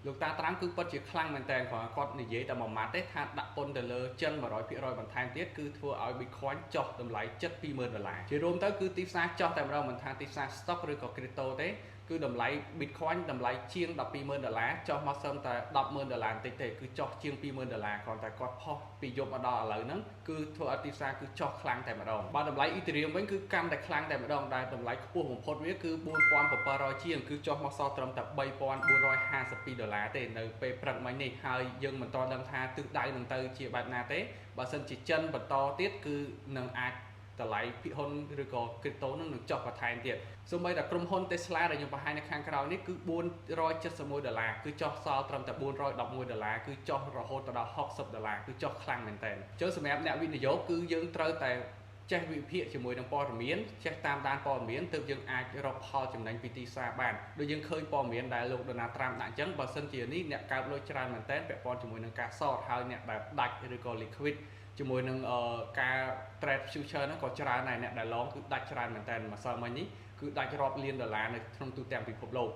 លោកតាត្រាំគឺពិតជាខ្លាំងមែនតើគាត់និយាយតែមួយម៉ាត់ទេថាដាក់ពន្ធទៅលើចិន 100% បន្ថែមទៀតគឺធ្វើឲ្យ Bitcoin ចុះតម្លៃជិត $20,000 ជារួមទៅគឺទីផ្សារចុះតែម្ដងមិនថាទីផ្សារ stock ឬក៏ crypto ទេគឺតម្លៃ Bitcoin តម្លៃជាង $12,000 ចុះមកសឹមតែ $10,000 បន្តិចទេគឺចុះជាង $20,000 គ្រាន់តែគាត់ផុសពីយប់មកដល់ឥឡូវហ្នឹងគឺធ្វើឲ្យទីផ្សារគឺចុះខ្លាំងតែម្ដងបើតម្លៃ Ethereum វិញគឺកាន់តែខ្លាំងតែម្ដងដែលតម្លៃខ្ពស់បំផុតវាគឺ $4,700 ជាងគឺចុះមកសល់ត្រឹមតែ $3,452 ទេនៅពេលព្រឹកមិញនេះហើយយើងមិនទាន់ដឹងថាទិសដៅនឹងទៅជាបែបណាទេបើសិនជាចិនបន្តទៀតគឺនឹងអាចតម្លៃភាគហ៊ុនឬក៏ crypto នឹងចុះបន្ថែមទៀតសូម្បីតែក្រុមហ៊ុន Tesla ដែលខ្ញុំបង្ហាញនៅខាងក្រោយនេះគឺ$471គឺចុះសល់ត្រឹមតែ$411គឺចុះរហូតដល់$60គឺចុះខ្លាំងមែនតើអញ្ចឹងសម្រាប់អ្នកវិនិយោគគឺយើងត្រូវតែចេះវិភាគជាមួយនឹងព័ត៌មានចេះតាមដានព័ត៌មានទើបយើងអាចរកផលចំណេញពីទីផ្សារបានដូចយើងឃើញព័ត៌មានដែលលោក Donald Trump ដាក់អញ្ចឹងបើសិនជានេះអ្នកកើបលុយច្រើនមែនតើពាក់ព័ន្ធជាមួយនឹងការសតហើយអ្នកដែលដាច់ឬក៏ liquid ជាមួយនឹងការ trade future ហ្នឹងក៏ច្រើនដែរអ្នកដែលឡងគឺដាច់ច្រើនមែនតើម្សិលមិញនេះគឺដាច់រាប់លានដុល្លារនៅក្នុងទូទាំងពិភពលោក